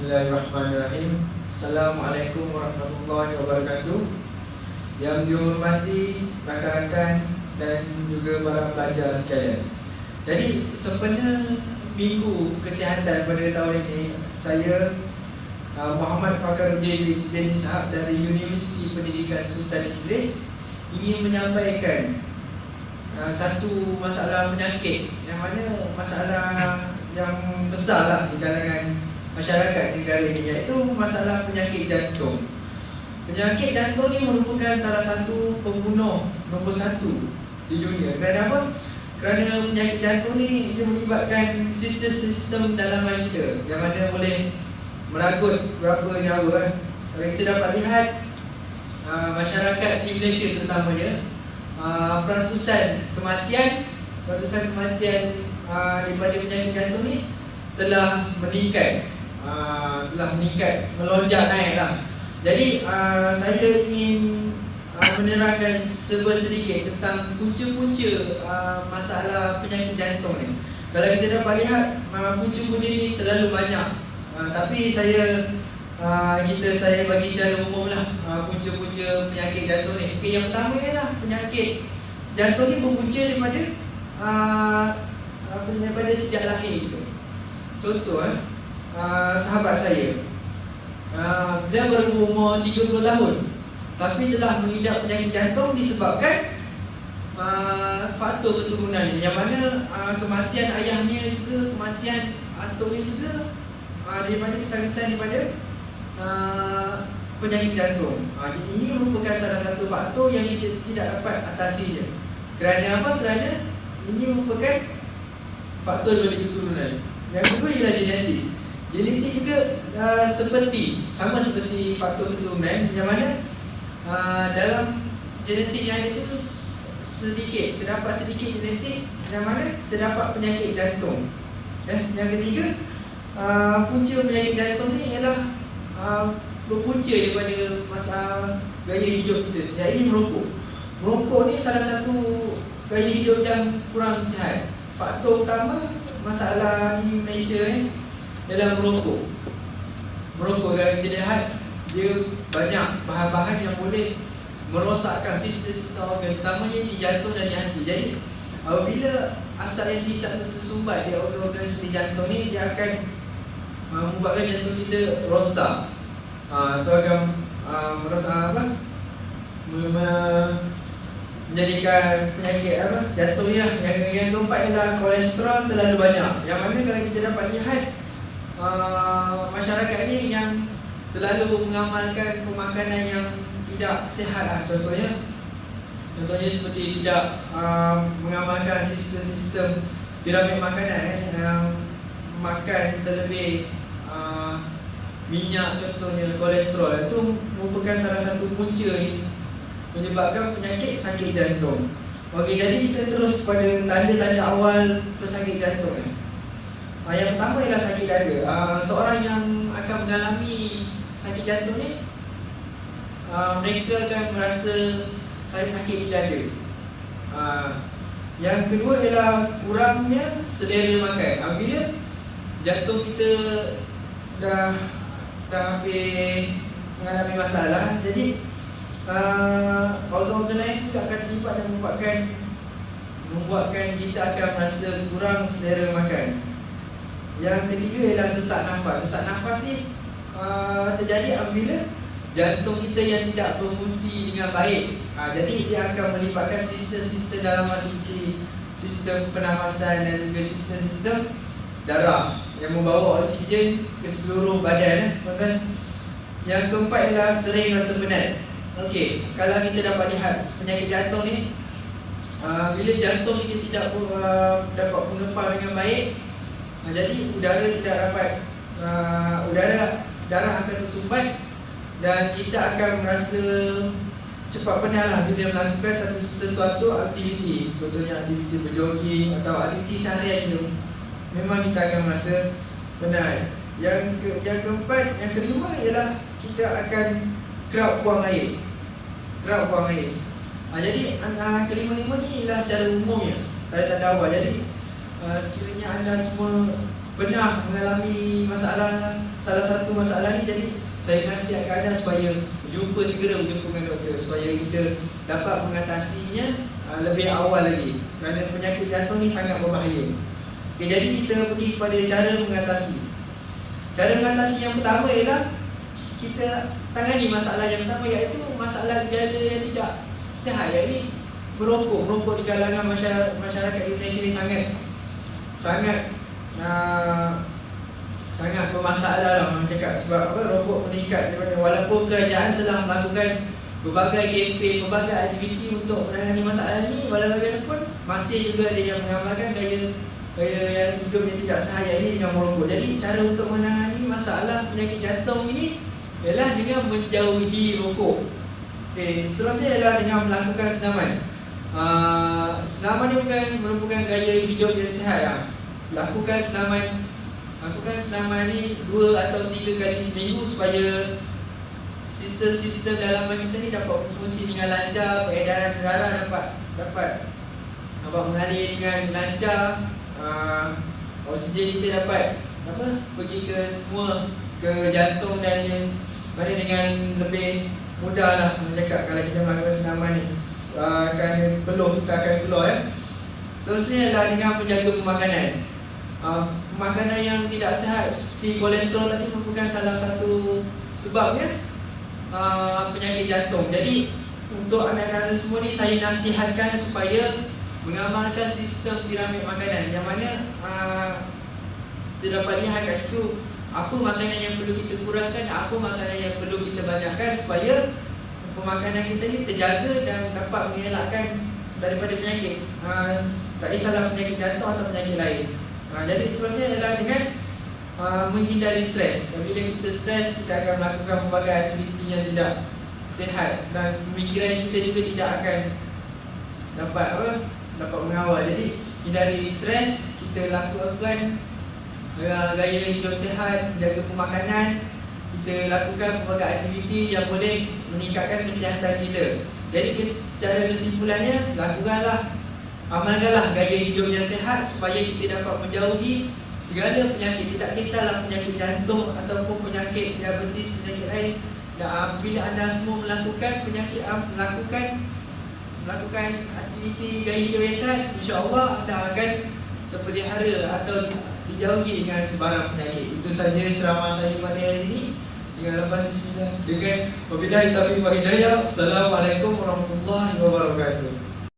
Bismillahirrahmanirrahim. Assalamualaikum warahmatullahi wabarakatuh. Yang dihormati rakan-rakan dan juga para pelajar sekalian. Jadi sempena Minggu Kesihatan pada tahun ini, saya Muhammad Fakhruddin bin Ishaq dari Universiti Pendidikan Sultan Idris ingin menyampaikan satu masalah penyakit yang mana masalah yang besar lah di kalangan masyarakat negara ini, iaitu masalah penyakit jantung. Penyakit jantung ni merupakan salah satu pembunuh nombor satu di dunia. Kerana apa? Kerana penyakit jantung ni dia melibatkan sistem dalaman kita yang mana boleh meragut berapa nyawa. Kalau kita dapat lihat masyarakat di Malaysia terutamanya, peratusan kematian daripada penyakit jantung ni telah meningkat, melonjak naik lah. Jadi saya ingin menerangkan sedikit tentang punca-punca masalah penyakit jantung ni. Kalau kita dapat lihat, punca-punca ni terlalu banyak, tapi saya bagi secara umum lah punca-punca penyakit jantung ni. Okay, yang pertama ialah penyakit jantung ni berpunca daripada sejak lahir kita. Contoh, sahabat saya, dia baru umur 30 tahun tapi telah mengidap penyakit jantung disebabkan faktor keturunan ni, yang mana kematian ayahnya juga, kematian atuk dia juga daripada kesan-kesan daripada penyakit jantung. Ini merupakan salah satu faktor yang kita tidak dapat atasi je. Kerana apa? Kerana ini merupakan faktor daripada keturunan. Yang kedua ialah genetik. Genetik juga sama seperti faktor keturunan, yang mana dalam genetik yang itu terdapat sedikit genetik yang mana terdapat penyakit jantung. Yang ketiga, punca penyakit jantung ni ialah berpunca daripada masalah gaya hidup kita, iaitu merokok. Merokok ni salah satu gaya hidup yang kurang sihat. Faktor utama masalah di Malaysia ni dalam merokok. Merokok, kalau kita lihat, dia banyak bahan-bahan yang boleh merosakkan sistem organ, terutamanya di jantung dan di hati. Jadi apabila asap yang dihisap tersumbat di organ-organ seperti jantung ni, dia akan membuatkan jantung kita rosak. Itu akan menjadikan penyakit jantung ni lah. Yang keempat ialah kolesterol terlalu banyak, yang mana kalau kita dapat lihat masyarakat ni yang terlalu mengamalkan pemakanan yang tidak sihat lah. Contohnya seperti tidak mengamalkan sistem piramid makanan, yang makan terlebih minyak, contohnya kolesterol. Itu merupakan salah satu punca menyebabkan penyakit sakit jantung. Okey, jadi kita terus kepada tanda-tanda awal pesakit jantung. Yang pertama ialah sakit dada. Seorang yang akan mengalami sakit jantung ni, mereka akan merasa sakit di dada. Yang kedua ialah kurangnya selera makan. Bila jantung kita dah hampir mengalami masalah, jadi organ-organ lain juga akan terlibat dan membuatkan kita akan merasa kurang selera makan. Yang ketiga ialah sesak nafas. Sesak nafas ni terjadi apabila jantung kita yang tidak berfungsi dengan baik. Jadi dia akan melibatkan sistem-sistem dalaman seperti sistem pernafasan dan juga sistem-sistem darah yang membawa oksigen ke seluruh badan. Yang keempat ialah sering rasa penat. Okey, kalau kita dapat lihat penyakit jantung ni, bila jantung kita tidak dapat mengepal dengan baik, jadi udara tidak dapat, darah akan tersumbat dan kita akan merasa cepat penat lah bila melakukan sesuatu aktiviti. Contohnya aktiviti berjogging atau aktiviti seharian itu, memang kita akan merasa penat. Yang kelima ialah kita akan kerap buang air. Jadi kelima-lima ni ialah secara umumnya tanda-tanda awal. Jadi sekiranya anda semua pernah mengalami salah satu masalah ni. Jadi saya nasihatkan anda supaya segera berjumpa dengan doktor supaya kita dapat mengatasinya lebih awal lagi, kerana penyakit jantung ni sangat berbahaya. Okay, jadi kita pergi kepada cara mengatasi. Cara mengatasi yang pertama ialah kita tangani masalah yang pertama, iaitu masalah gejala yang tidak sihat, iaitu merokok di kalangan masyarakat Indonesia ni sangat bermasalah lah orang cakap. Sebab apa? Rokok meningkat daripada, walaupun kerajaan telah melakukan berbagai kempen, berbagai aktiviti untuk menangani masalah ni, walaupun masih juga ada yang mengamalkan gaya yang hidup yang tidak sihat ini dengan merokok. Jadi cara untuk menangani masalah penyakit jantung ini ialah dengan menjauhi rokok. Okay, seterusnya ialah dengan melakukan senaman. Senaman ni bukan merupakan gaya hidup yang sihat ya. Lakukan senaman ni 2 atau 3 kali seminggu supaya sistem dalaman kita ni dapat berfungsi dengan lancar, peredaran darah dapat mengalir dengan lancar, oksigen kita dapat pergi ke semua, ke jantung dan yang mana dengan lebih mudah lah mencakap kalau kita melakukan senaman ni, kerana peluh kita akan keluar ya. Seterusnya adalah dengan menjaga pemakanan. Makanan yang tidak sihat seperti kolesterol tadi merupakan salah satu sebabnya penyakit jantung. Jadi untuk anak-anak semua ni saya nasihatkan supaya mengamalkan sistem piramid makanan, yang mana kita dapat lihat kat situ apa makanan yang perlu kita kurangkan, apa makanan yang perlu kita banyakkan supaya pemakanan kita ni terjaga dan dapat mengelakkan daripada penyakit, tak kisahlah penyakit jantung atau penyakit lain. Jadi seterusnya adalah dengan menghindari stres. Bila kita stres, kita akan melakukan pelbagai aktiviti yang tidak sihat dan pemikiran kita juga tidak akan dapat mengawal. Jadi hindari stres, kita lakukan gaya hidup sihat, jaga pemakanan, kita lakukan pelbagai aktiviti yang boleh meningkatkan kesihatan kita. Jadi secara kesimpulannya, amalkanlah gaya hidup yang sihat supaya kita dapat menjauhi segala penyakit, tidak kisahlah penyakit jantung ataupun penyakit diabetes, penyakit lain. Dan bila anda semua melakukan aktiviti gaya hidup yang sihat, insya-Allah anda akan terpelihara atau dijauhi dengan sebarang penyakit. Itu saja ceramah saya pada hari ini. Dengan lepas bismillah. Dengan wabillahi taufiq wal hidayah. Assalamualaikum warahmatullahi wabarakatuh.